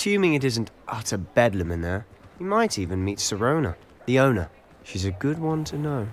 Assuming it isn't utter bedlam in there, you might even meet Sirona, the owner. She's a good one to know.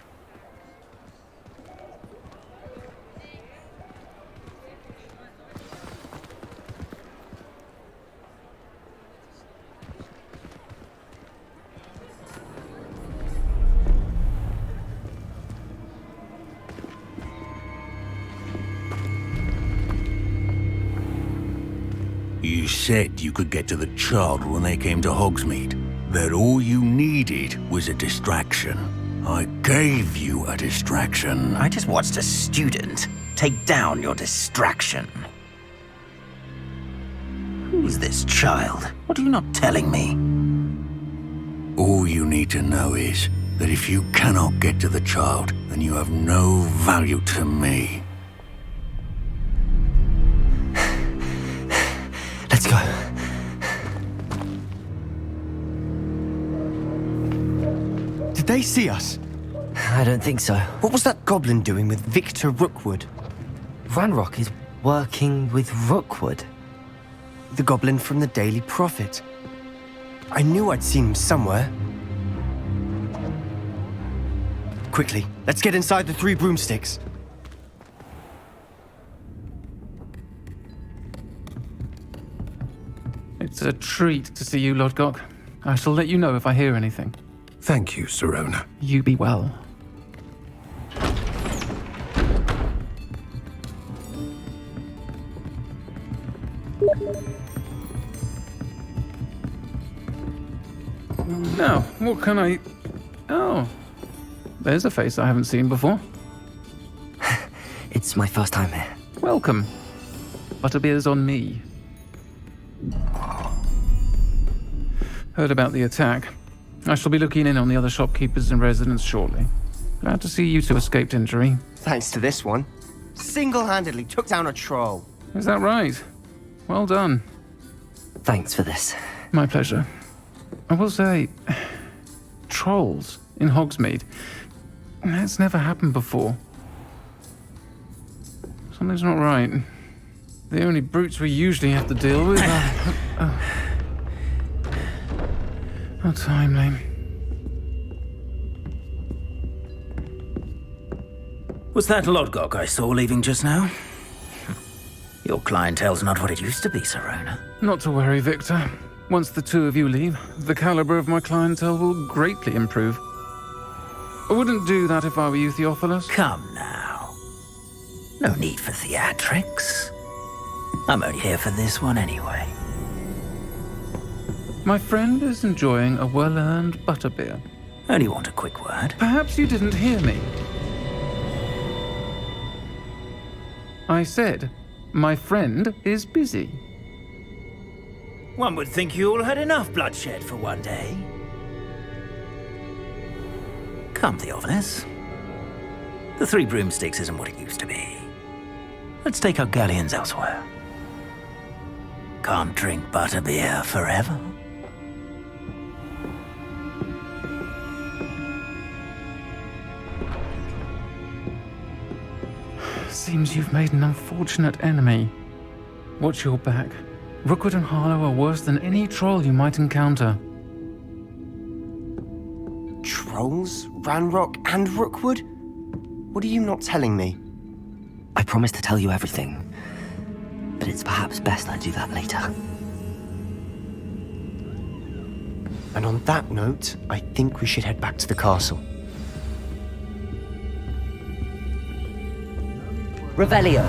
You said you could get to the child when they came to Hogsmeade. That all you needed was a distraction. I gave you a distraction. I just watched a student take down your distraction. Who's this child? What are you not telling me? All you need to know is that if you cannot get to the child, then you have no value to me. Let's go. Did they see us? I don't think so. What was that goblin doing with Victor Rookwood? Ranrock is working with Rookwood. The goblin from the Daily Prophet. I knew I'd seen him somewhere. Quickly, let's get inside the 3 broomsticks. It's a treat to see you, Lodgok. I shall let you know if I hear anything. Thank you, Sirona. You be well. Now, what can I... Oh, there's a face I haven't seen before. It's my first time here. Welcome. Butterbeer's on me. Heard about the attack. I shall be looking in on the other shopkeepers and residents shortly. Glad to see you two escaped injury. Thanks to this one. Single-handedly took down a troll. Is that right? Well done. Thanks for this. My pleasure. I will say, trolls in Hogsmeade. That's never happened before. Something's not right. The only brutes we usually have to deal with are... How timely. Was that Lodgok I saw leaving just now? Your clientele's not what it used to be, Sirona. Not to worry, Victor. Once the two of you leave, the caliber of my clientele will greatly improve. I wouldn't do that if I were you, Theophilus. Come now. No need for theatrics. I'm only here for this one anyway. My friend is enjoying a well-earned butterbeer. Only want a quick word. Perhaps you didn't hear me. I said, my friend is busy. One would think you all had enough bloodshed for one day. Come, Theophilus. The 3 broomsticks isn't what it used to be. Let's take our galleons elsewhere. Can't drink butterbeer forever. Seems you've made an unfortunate enemy. Watch your back. Rookwood and Harlow are worse than any troll you might encounter. Trolls? Ranrock and Rookwood? What are you not telling me? I promise to tell you everything, but it's perhaps best I do that later. And on that note, I think we should head back to the castle. Revelio.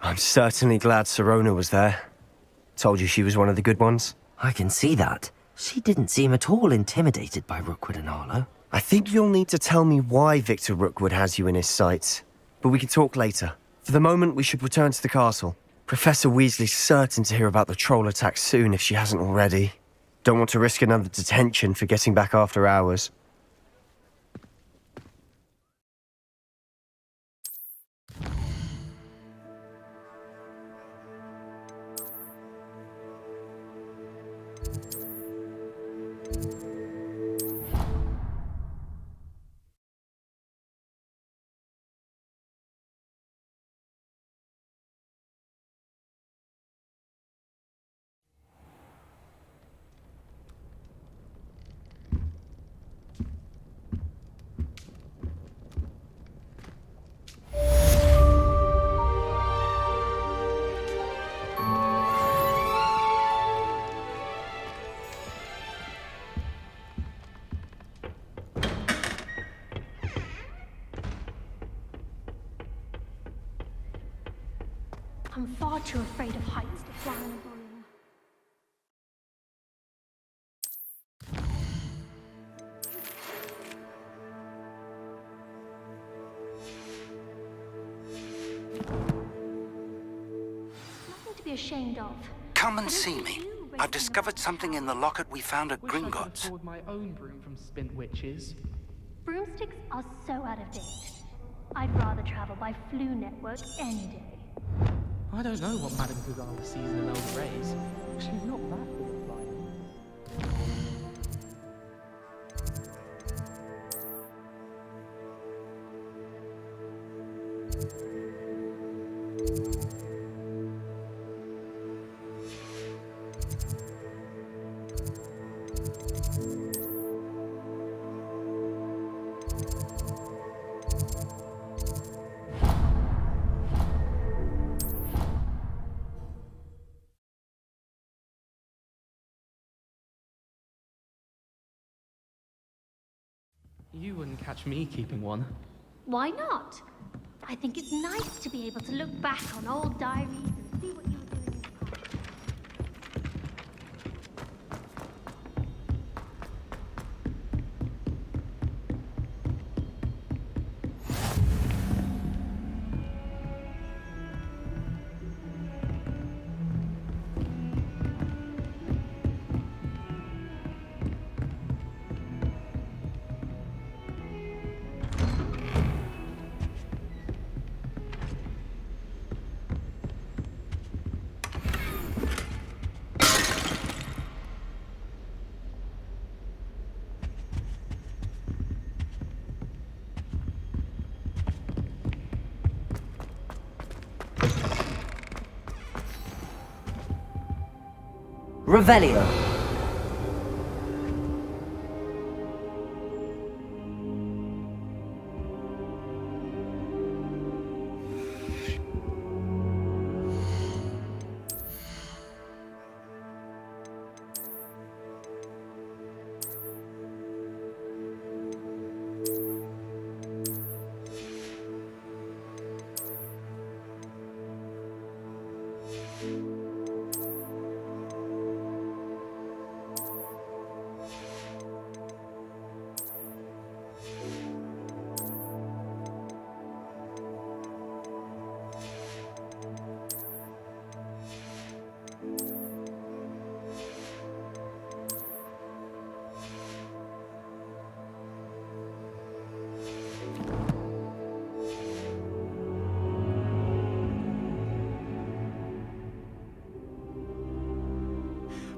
I'm certainly glad Sirona was there. Told you she was one of the good ones. I can see that. She didn't seem at all intimidated by Rookwood and Harlow. I think you'll need to tell me why Victor Rookwood has you in his sights. But we can talk later. For the moment, we should return to the castle. Professor Weasley's certain to hear about the troll attack soon if she hasn't already. Don't want to risk another detention for getting back after hours. I'm far too afraid of heights to fly in a balloon. Nothing to be ashamed of. Come and see me. I've discovered something in the locket we found at Wish I could Gringotts. afford my own broom from Spint Witches. Broomsticks are so out of date. I'd rather travel by Flu Network any day. I don't know what Madame Gugala sees in an old rays. She's not that good at flying. You wouldn't catch me keeping one. Why not? I think it's nice to be able to look back on old diaries and see what you were doing in the past. Revelio.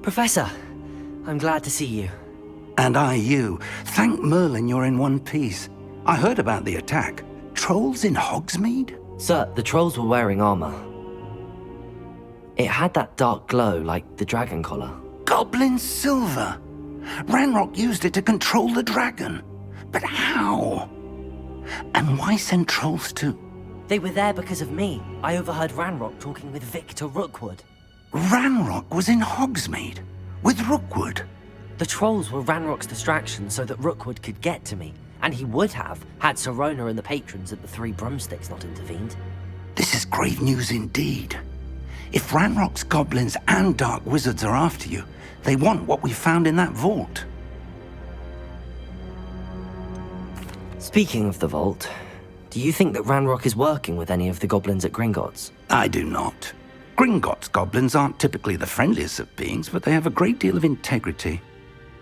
Professor, I'm glad to see you. And I you. Thank Merlin you're in one piece. I heard about the attack. Trolls in Hogsmeade? Sir, the trolls were wearing armor. It had that dark glow like the dragon collar. Goblin silver! Ranrock used it to control the dragon. But how? And why send trolls too? They were there because of me. I overheard Ranrock talking with Victor Rookwood. Ranrock was in Hogsmeade? With Rookwood? The trolls were Ranrock's distraction so that Rookwood could get to me. And he would have, had Sirona and the patrons at the Three Broomsticks not intervened. This is grave news indeed. If Ranrock's goblins and dark wizards are after you, they want what we found in that vault. Speaking of the vault, do you think that Ranrock is working with any of the goblins at Gringotts? I do not. Gringotts goblins aren't typically the friendliest of beings, but they have a great deal of integrity.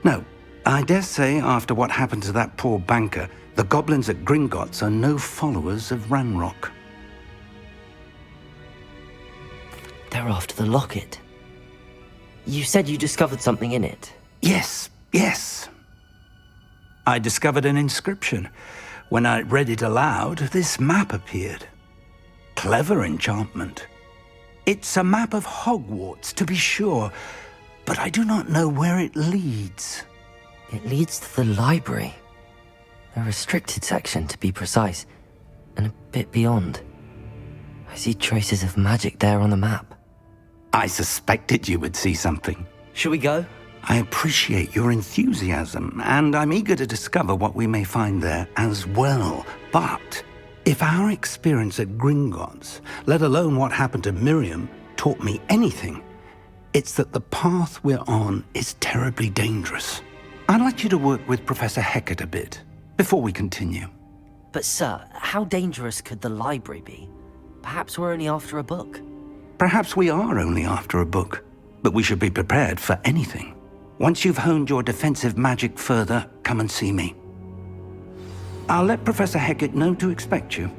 No, I dare say after what happened to that poor banker, the goblins at Gringotts are no followers of Ranrock. They're after the locket. You said you discovered something in it. Yes. I discovered an inscription. When I read it aloud, this map appeared. Clever enchantment. It's a map of Hogwarts, to be sure, but I do not know where it leads. It leads to the library. A restricted section, to be precise, and a bit beyond. I see traces of magic there on the map. I suspected you would see something. Should we go? I appreciate your enthusiasm, and I'm eager to discover what we may find there as well. But if our experience at Gringotts, let alone what happened to Miriam, taught me anything, it's that the path we're on is terribly dangerous. I'd like you to work with Professor Hecat a bit before we continue. But sir, how dangerous could the library be? Perhaps we're only after a book. Perhaps we are only after a book, but we should be prepared for anything. Once you've honed your defensive magic further, come and see me. I'll let Professor Hecat know to expect you.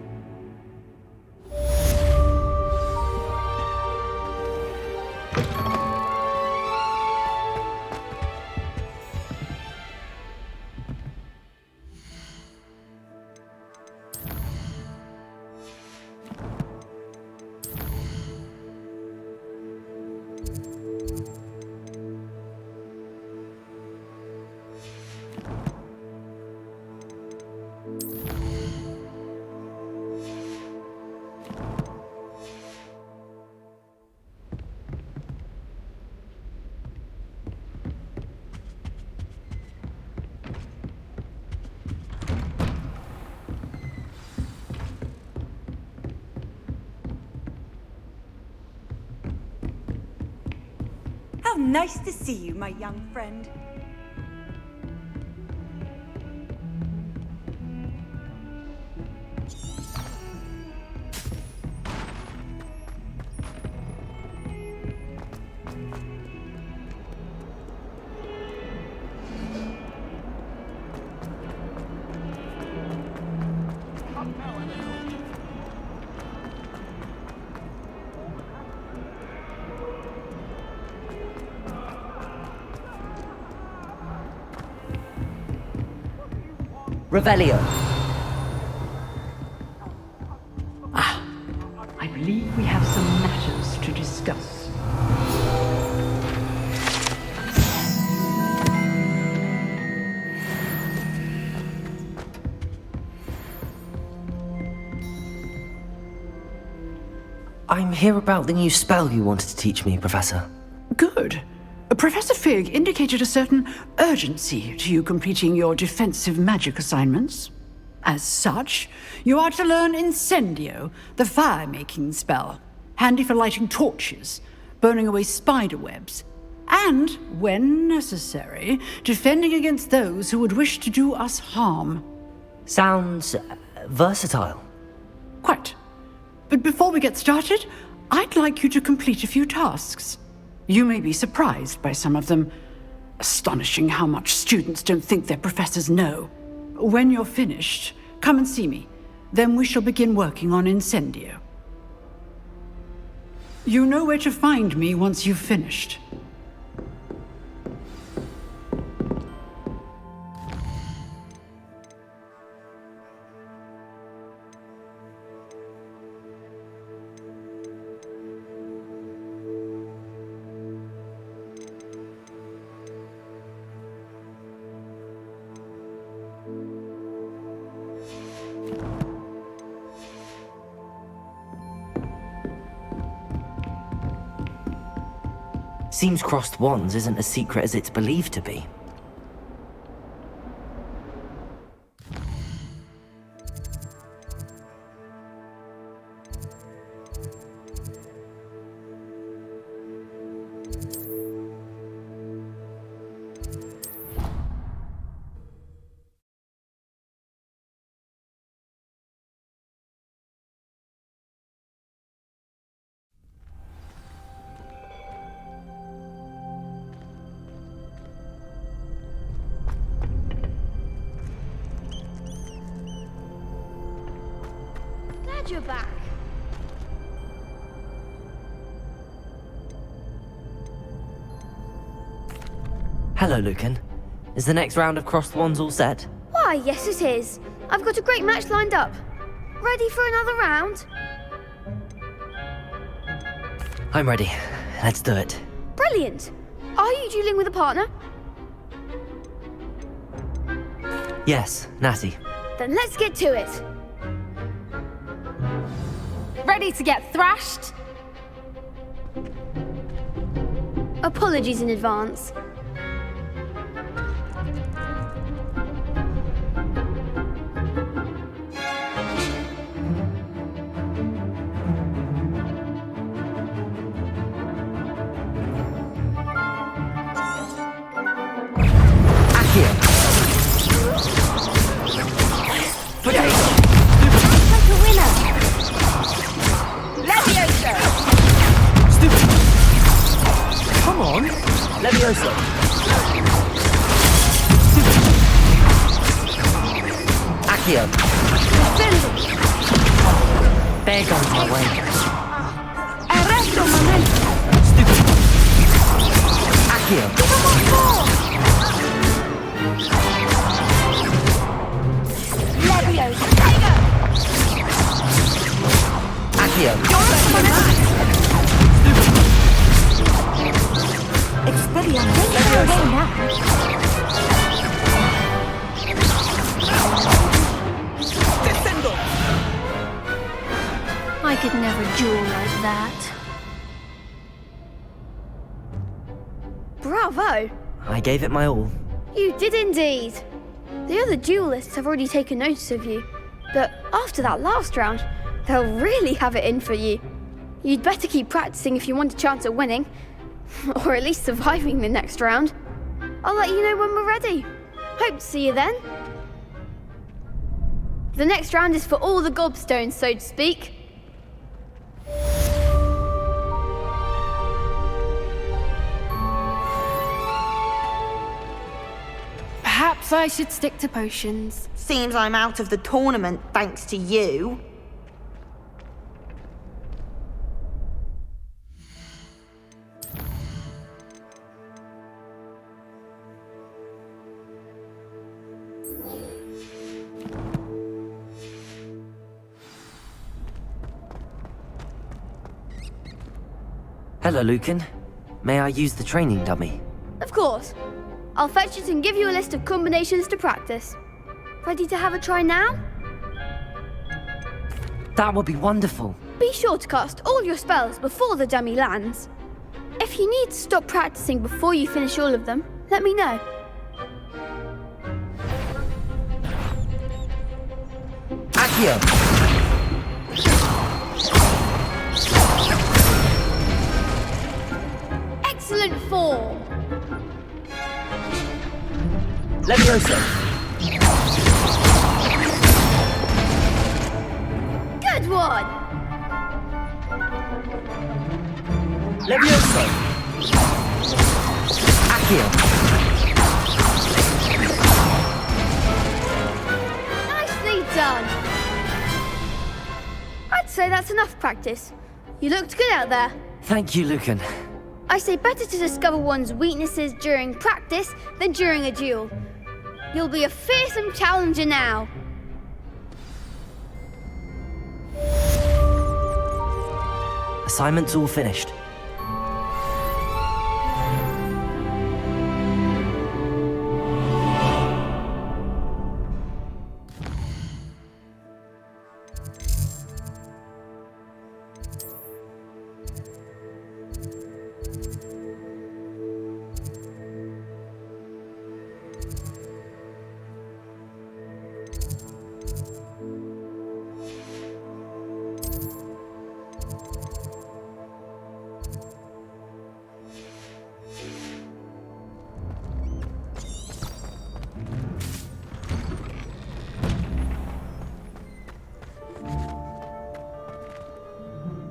How nice to see you, my young friend. Revelio. I believe we have some matters to discuss. I'm here about the new spell you wanted to teach me, Professor. Good. Professor Fig indicated a certain urgency to you completing your defensive magic assignments. As such, you are to learn Incendio, the fire-making spell, handy for lighting torches, burning away spider webs, and, when necessary, defending against those who would wish to do us harm. Sounds versatile. Quite. But before we get started, I'd like you to complete a few tasks. You may be surprised by some of them. Astonishing how much students don't think their professors know. When you're finished, come and see me. Then we shall begin working on Incendio. You know where to find me once you've finished. Seems crossed wands isn't as secret as it's believed to be. glad you're back. Hello, Lucan. Is the next round of Cross the Wands all set? Why, yes it is. I've got a great match lined up. Ready for another round? I'm ready. Let's do it. Brilliant. Are you dueling with a partner? Yes, Natty. Then let's get to it. Ready to get thrashed? Apologies in advance. Levioso. Accio. There goes my way. Arresto momento. Stupid. Accio. Levioso. Accio. Expediente. I could never duel like that. Bravo! I gave it my all. You did indeed. The other duelists have already taken notice of you, but after that last round, they'll really have it in for you. You'd better keep practicing if you want a chance at winning, or at least surviving the next round. I'll let you know when we're ready. Hope to see you then. The next round is for all the gobstones, so to speak. Perhaps I should stick to potions. Seems I'm out of the tournament thanks to you. Hello, Lucan. May I use the training dummy? Of course. I'll fetch it and give you a list of combinations to practice. Ready to have a try now? That would be wonderful. Be sure to cast all your spells before the dummy lands. If you need to stop practicing before you finish all of them, let me know. Accio! Excellent form! Levioso! Good one! Levioso! Accio! Nicely done! I'd say that's enough practice. You looked good out there. Thank you, Lucan. I say better to discover one's weaknesses during practice than during a duel. You'll be a fearsome challenger now. Assignment's all finished.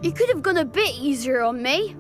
You could have gone a bit easier on me.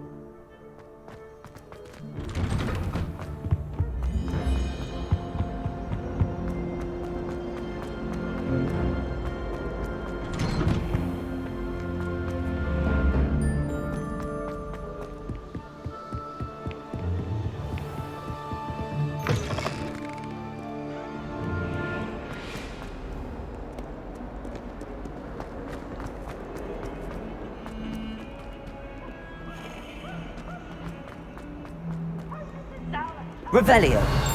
Revelio.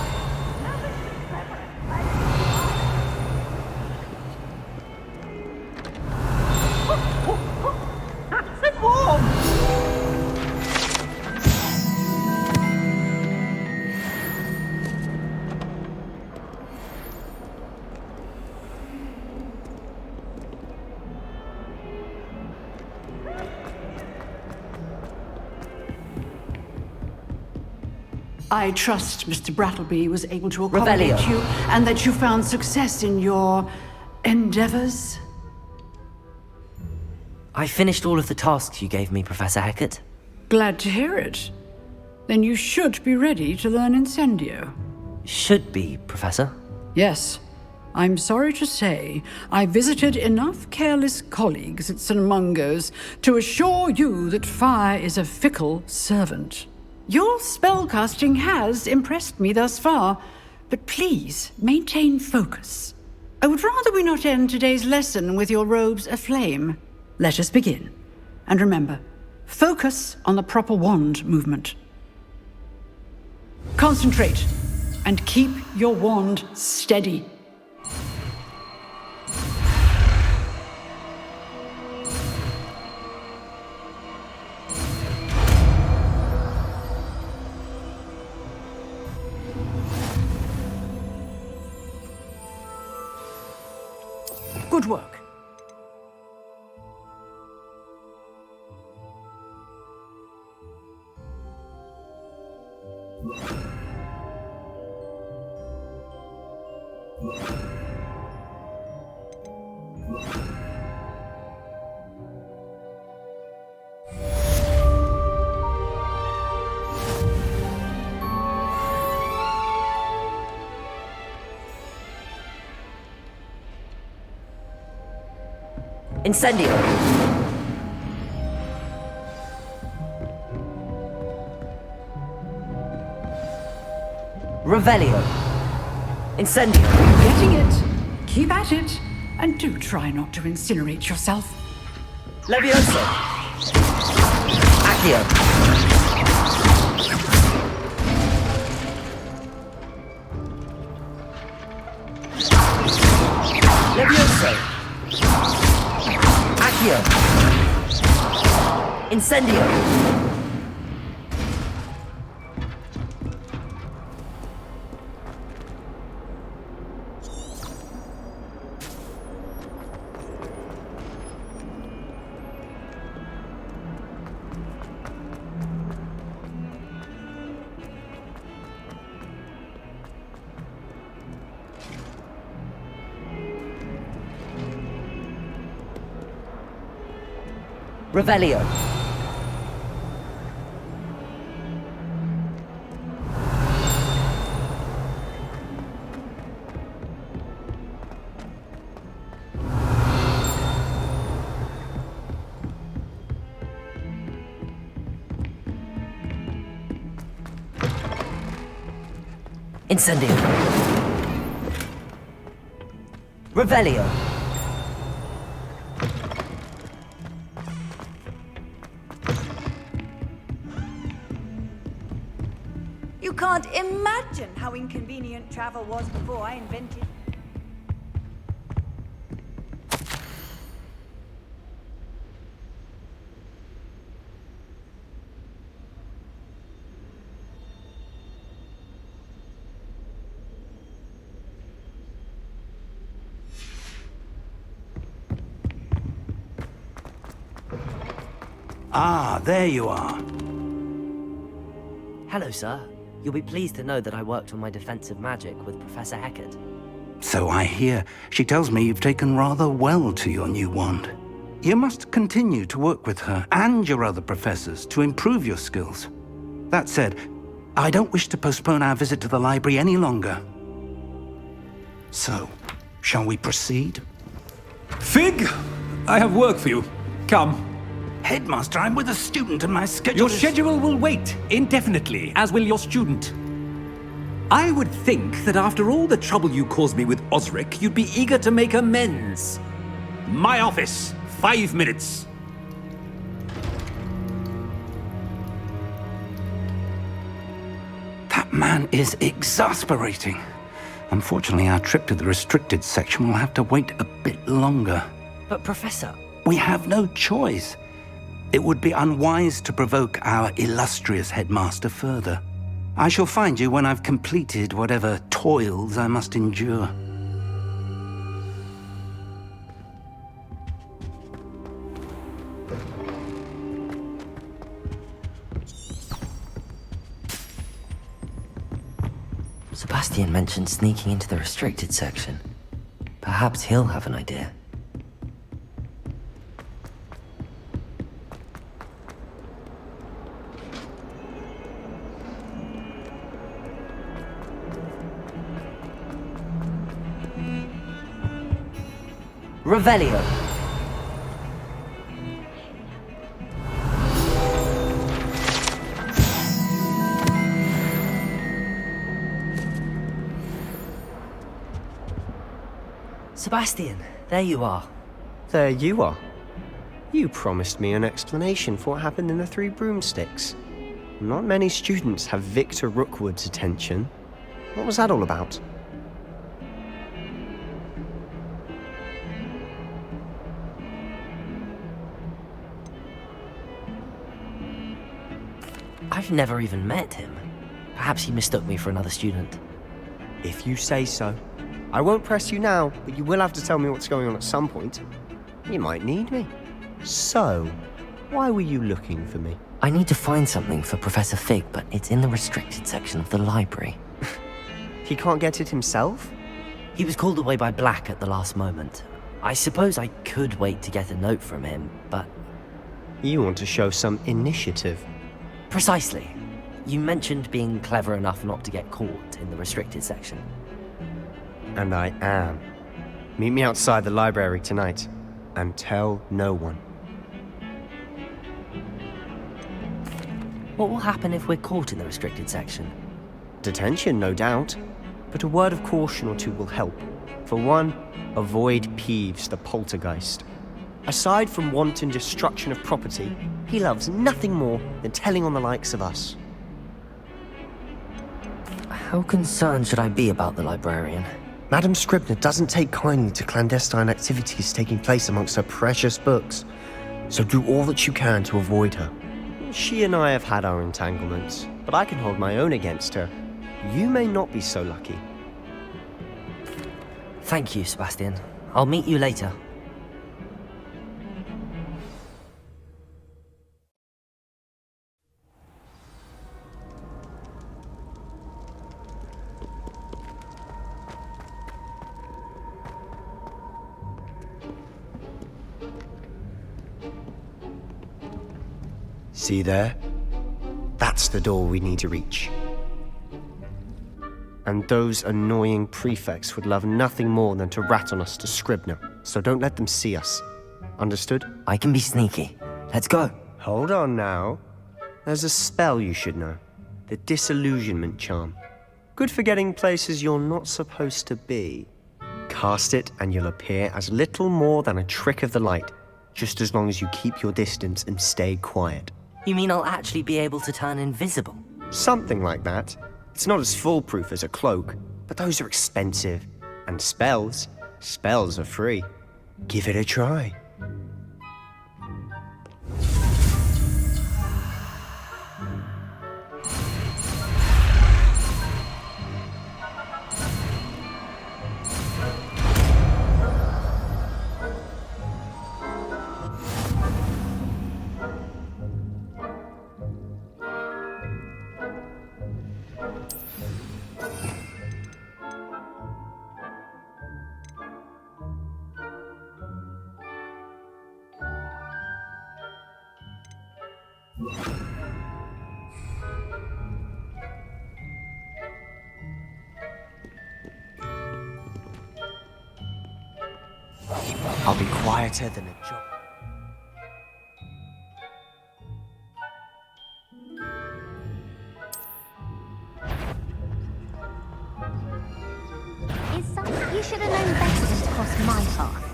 I trust Mr. Brattleby was able to accommodate Revelio. you and that you found success in your endeavors. I finished all of the tasks you gave me, Professor Hecat. Glad to hear it. Then you should be ready to learn Incendio. Should be, Professor. Yes. I'm sorry to say, I visited enough careless colleagues at St. Mungo's to assure you that fire is a fickle servant. Your spellcasting has impressed me thus far, but please maintain focus. I would rather we not end today's lesson with your robes aflame. Let us begin. And remember, focus on the proper wand movement. Concentrate, and keep your wand steady. Good work. Incendio. Revelio. Incendio. Getting it. Keep at it. And do try not to incinerate yourself. Levioso. Accio. Levioso. Accio. Incendio. Revelio. Incendio. Revelio. You can't imagine how inconvenient travel was before I invented. Ah, there you are. Hello, sir. You'll be pleased to know that I worked on my defensive magic with Professor Hecat. So I hear. She tells me you've taken rather well to your new wand. You must continue to work with her and your other professors to improve your skills. That said, I don't wish to postpone our visit to the library any longer. So, shall we proceed? Fig, I have work for you. Come. Headmaster, I'm with a student and my schedule Your is... schedule will wait indefinitely, as will your student. I would think that after all the trouble you caused me with Osric, you'd be eager to make amends. My office, 5 minutes. That man man is exasperating. Unfortunately, our trip to the restricted section will have to wait a bit longer. But Professor... We have no choice. It would be unwise to provoke our illustrious headmaster further. I shall find you when I've completed whatever toils I must endure. Sebastian mentioned sneaking into the restricted section. Perhaps he'll have an idea. Revelio. Sebastian, there you are. There you are. You promised me an explanation for what happened in the Three Broomsticks. Not many students have Victor Rookwood's attention. What was that all about? I've never even met him. Perhaps he mistook me for another student. If you say so. I won't press you now, but you will have to tell me what's going on at some point. You might need me. So, why were you looking for me? I need to find something for Professor Fig, but it's in the restricted section of the library. He can't get it himself? He was called away by Black at the last moment. I suppose I could wait to get a note from him, but... You want to show some initiative. Precisely. You mentioned being clever enough not to get caught in the restricted section. And I am. Meet me outside the library tonight, and tell no one. What will happen if we're caught in the restricted section? Detention, no doubt. But a word of caution or two will help. For one, avoid Peeves, the poltergeist. Aside from wanton destruction of property, he loves nothing more than telling on the likes of us. How concerned should I be about the librarian? Madam Scribner doesn't take kindly to clandestine activities taking place amongst her precious books, so do all that you can to avoid her. She and I have had our entanglements, but I can hold my own against her. You may not be so lucky. Thank you, Sebastian. I'll meet you later. See there? That's the door we need to reach. And those annoying prefects would love nothing more than to rat on us to Scribner, so don't let them see us. Understood? I can be sneaky. Let's go. Hold on now. There's a spell you should know. The Disillusionment Charm. Good for getting places you're not supposed to be. Cast it and you'll appear as little more than a trick of the light, just as long as you keep your distance and stay quiet. You mean I'll actually be able to turn invisible? Something like that. It's not as foolproof as a cloak, but those are expensive. And spells are free. Give it a try. I'll be quieter than a job. Is something you should have known better than to cross my path?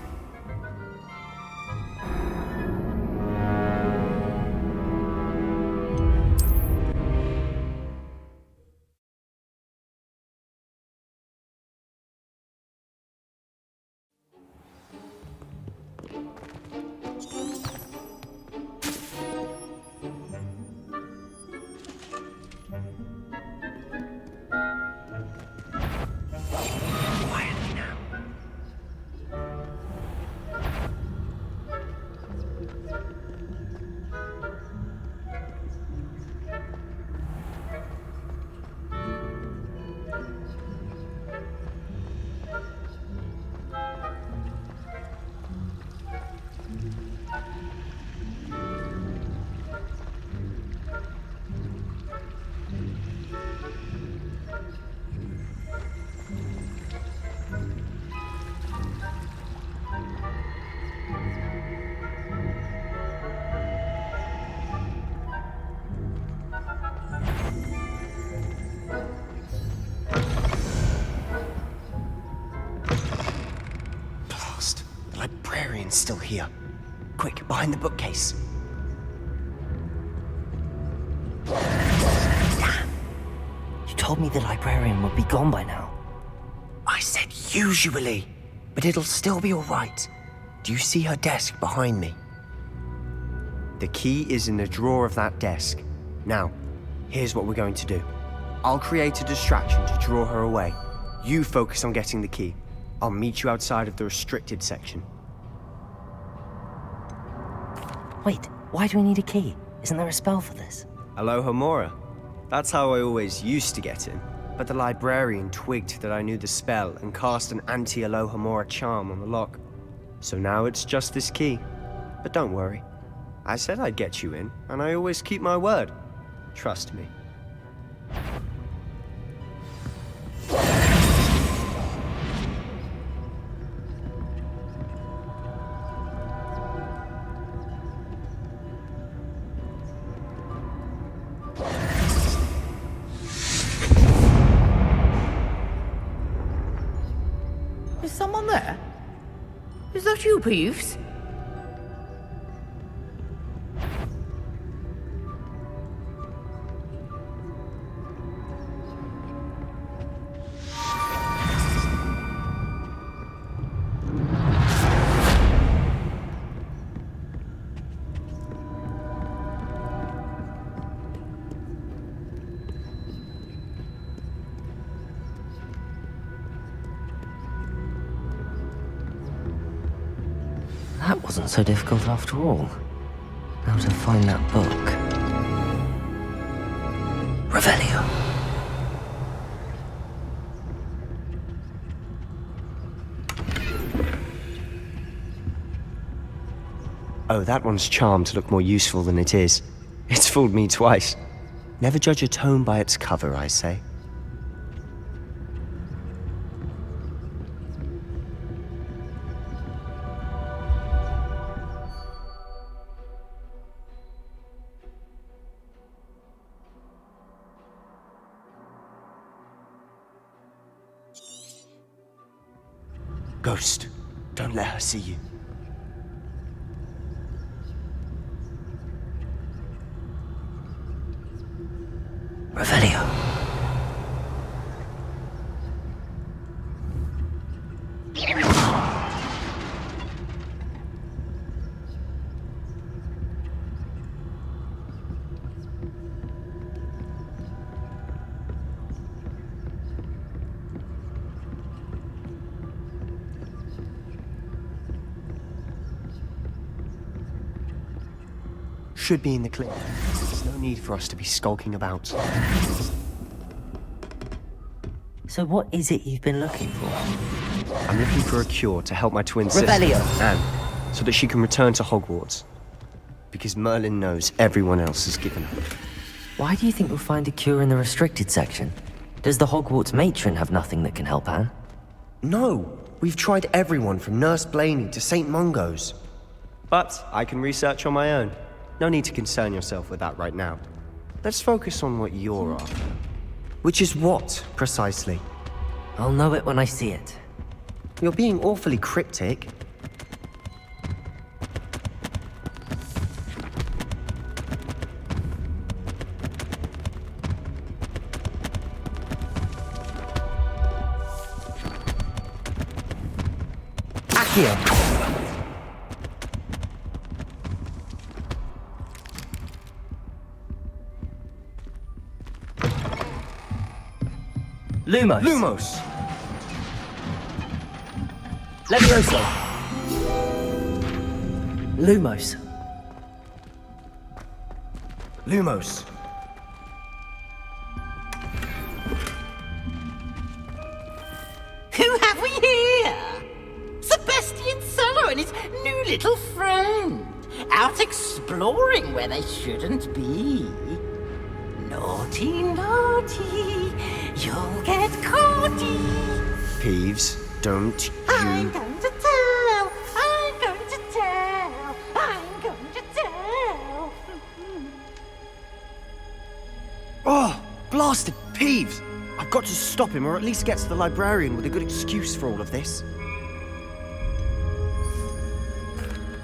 librarian's still here. Quick, behind the bookcase. Damn. You told me the librarian would be gone by now. I said usually, but it'll still be all right. Do you see her desk behind me? The key is in the drawer of that desk. Now, here's what we're going to do. I'll create a distraction to draw her away. You focus on getting the key. I'll meet you outside of the restricted section. Wait, why do we need a key? Isn't there a spell for this? Alohomora. That's how I always used to get in. But the librarian twigged that I knew the spell and cast an anti-Alohomora charm on the lock. So now it's just this key. But don't worry. I said I'd get you in, and I always keep my word. Trust me. Is someone there? Is that you, Peeves? That wasn't so difficult after all. Now to find that book. Revelio. Oh, that one's charmed to look more useful than it is. It's fooled me twice. Never judge a tome by its cover, I say. Ghost, don't let her see you. Revelio. Should be in the clear. There's no need for us to be skulking about. So what is it you've been looking for? I'm looking for a cure to help my twin Revelio. sister, Anne, so that she can return to Hogwarts. Because Merlin knows everyone else has given up. Why do you think we'll find a cure in the restricted section? Does the Hogwarts matron have nothing that can help Anne? No! We've tried everyone from Nurse Blaney to St. Mungo's. But I can research on my own. No need to concern yourself with that right now. Let's focus on what you're after. Which is what, precisely? I'll know it when I see it. You're being awfully cryptic. Accio! Lumos. Lumos! Levioso. Lumos. Lumos. Who have we here? Sebastian Solo and his new little friend. Out exploring where they shouldn't be. Naughty, naughty. You'll get caughty. Peeves, don't you... I'm going to tell. I'm going to tell. I'm going to tell. Oh, blasted Peeves! I've got to stop him, or at least get to the librarian with a good excuse for all of this.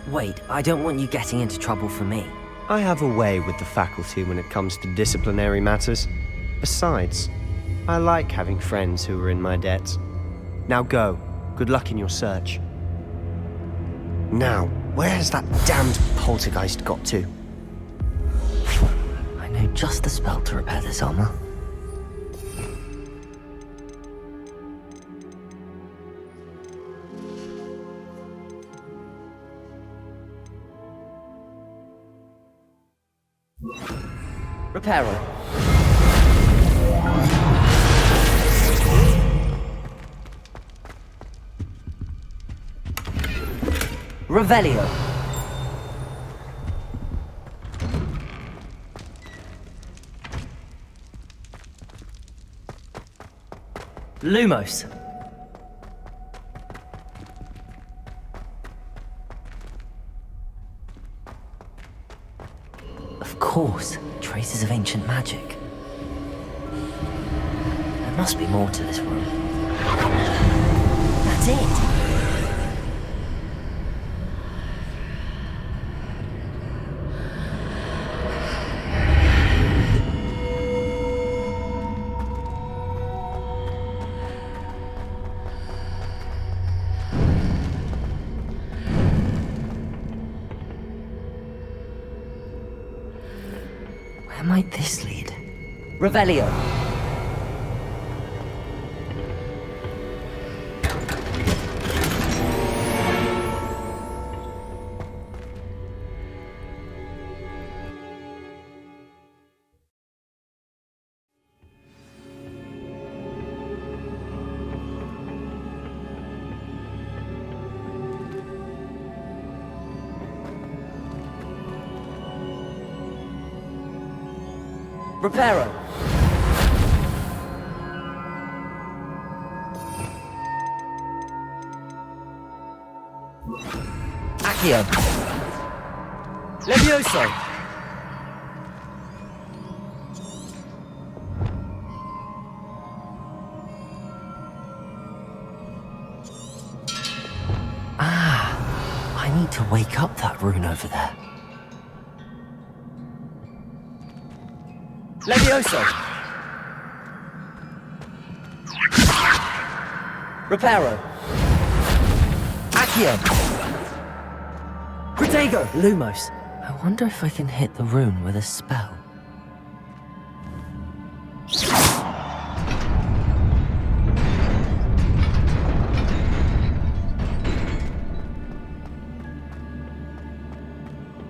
Wait, I don't want you getting into trouble for me. I have a way with the faculty when it comes to disciplinary matters. Besides, I like having friends who are in my debt. Now go. Good luck in your search. Now, where has that damned poltergeist got to? I know just the spell to repair this armor. Reparo. Revelio. Lumos. Of course, traces of ancient magic. There must be more to this room. That's it. Where might this lead? Revelio. Reparo. Accio. Levioso. I need to wake up that rune over there. Levioso. Reparo. Accio. Protego. Lumos. I wonder if I can hit the rune with a spell.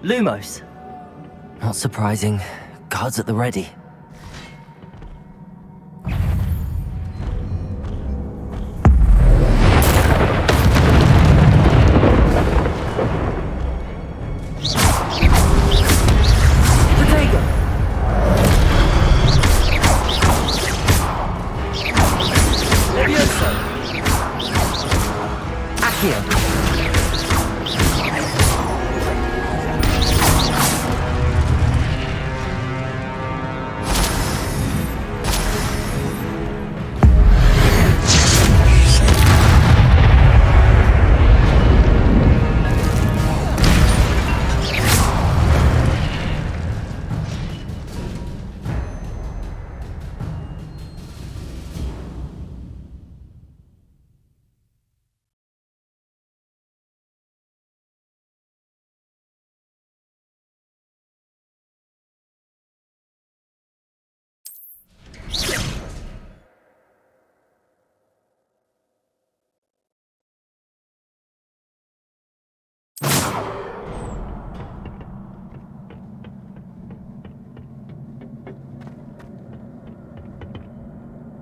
Lumos. Not surprising. Guards at the ready.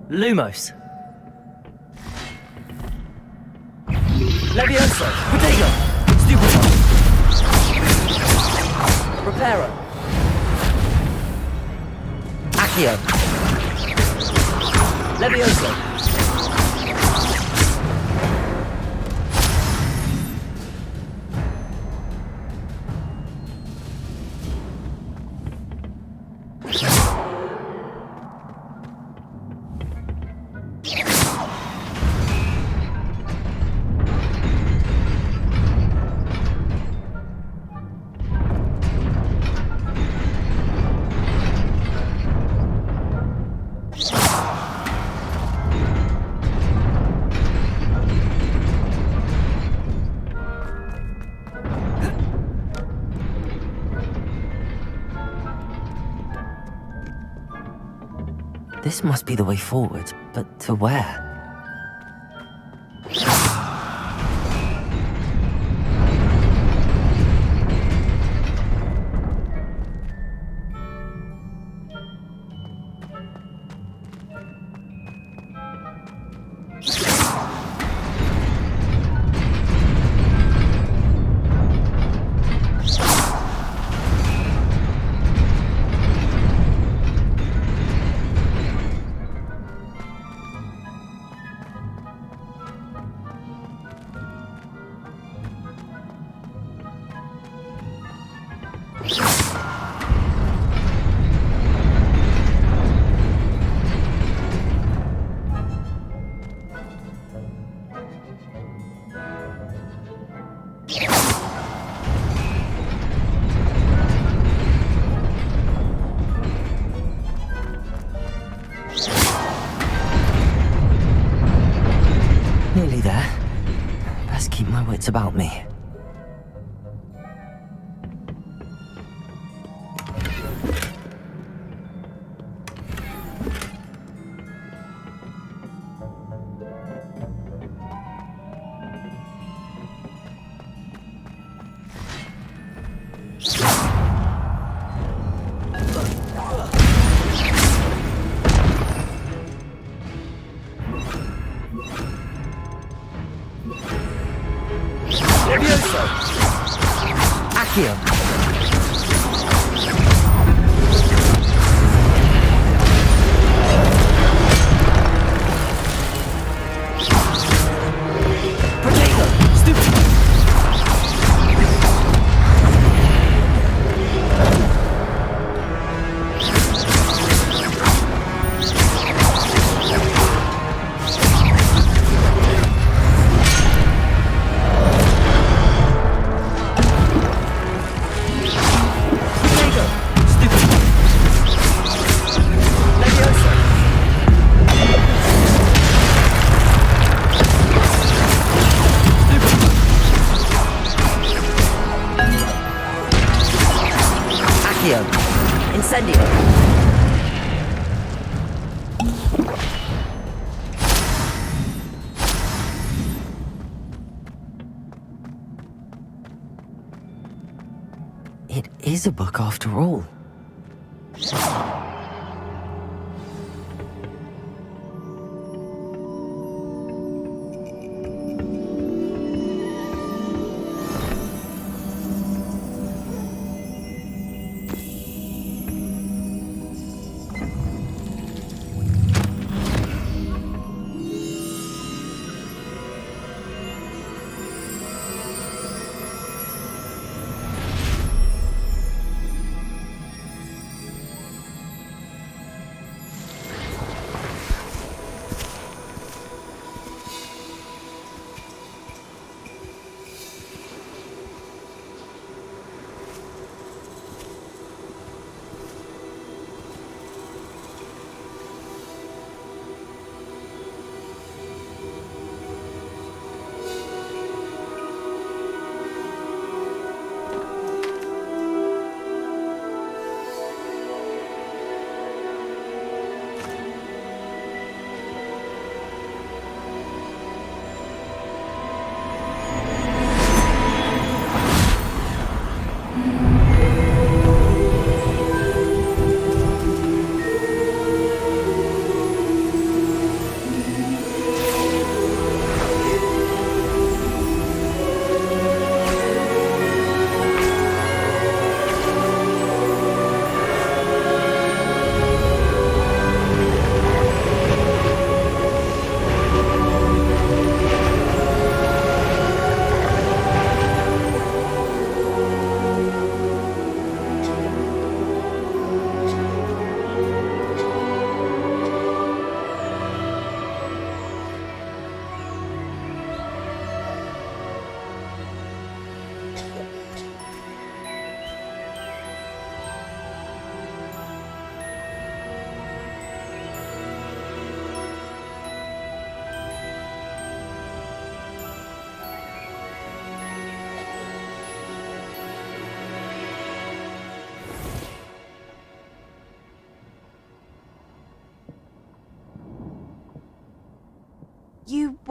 Lumos. Levioso. Protego. Stupido. Reparo. Accio. Levioso. This must be the way forward, but to where? Nearly there. Best keep my wits about me. Accio. Incendio. It is a book after all.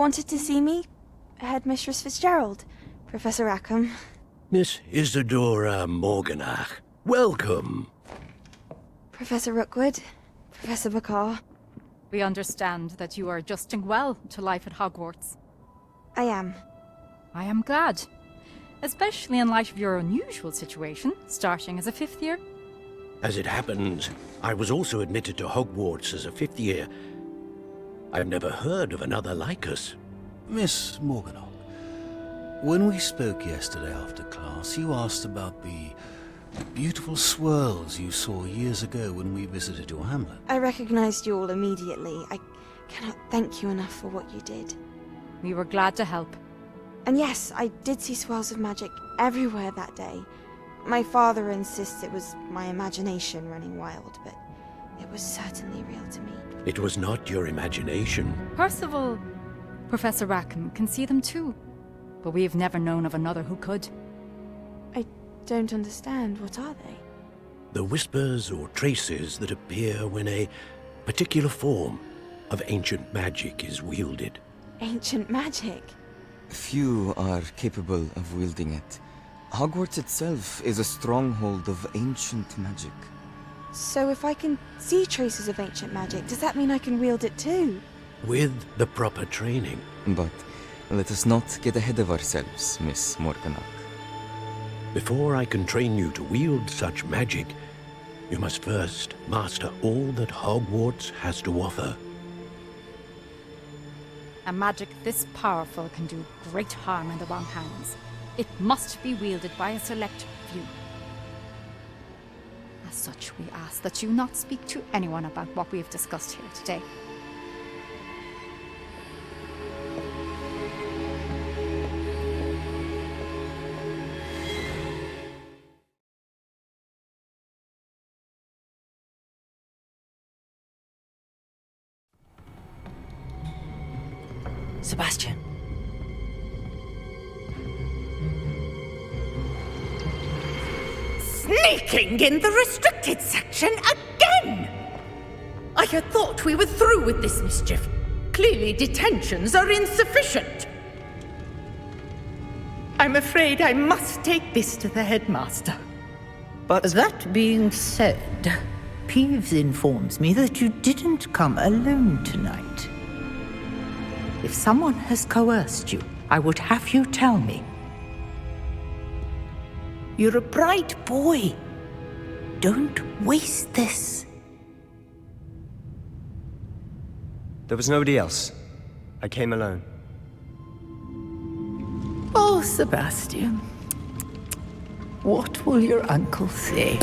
wanted to see me? Headmistress Fitzgerald, Professor Rackham. Miss Isadora Morganach, welcome. Professor Rookwood, Professor Bakar. We understand that you are adjusting well to life at Hogwarts. I am. I am glad. Especially in light of your unusual situation, starting as a 5th year. As it happens, I was also admitted to Hogwarts as a 5th year. I've never heard of another like us. Miss Morganach, when we spoke yesterday after class, you asked about the beautiful swirls you saw years ago when we visited your hamlet. I recognized you all immediately. I cannot thank you enough for what you did. We were glad to help. And yes, I did see swirls of magic everywhere that day. My father insists it was my imagination running wild, but it was certainly real to me. It was not your imagination. Percival, Professor Rackham can see them too. But we have never known of another who could. I don't understand. What are they? The whispers or traces that appear when a particular form of ancient magic is wielded. Ancient magic? Few are capable of wielding it. Hogwarts itself is a stronghold of ancient magic. So if I can see traces of ancient magic, does that mean I can wield it too? With the proper training. But let us not get ahead of ourselves, Miss Morganach. Before I can train you to wield such magic, you must first master all that Hogwarts has to offer. A magic this powerful can do great harm in the wrong hands. It must be wielded by a select few. As such, we ask that you not speak to anyone about what we have discussed here today. Sebastian. Sneaking in the restricted section again! I had thought we were through with this mischief. Clearly detentions are insufficient. I'm afraid I must take this to the headmaster. But that being said, Peeves informs me that you didn't come alone tonight. If someone has coerced you, I would have you tell me. You're a bright boy. Don't waste this. There was nobody else. I came alone. Oh, Sebastian. What will your uncle say?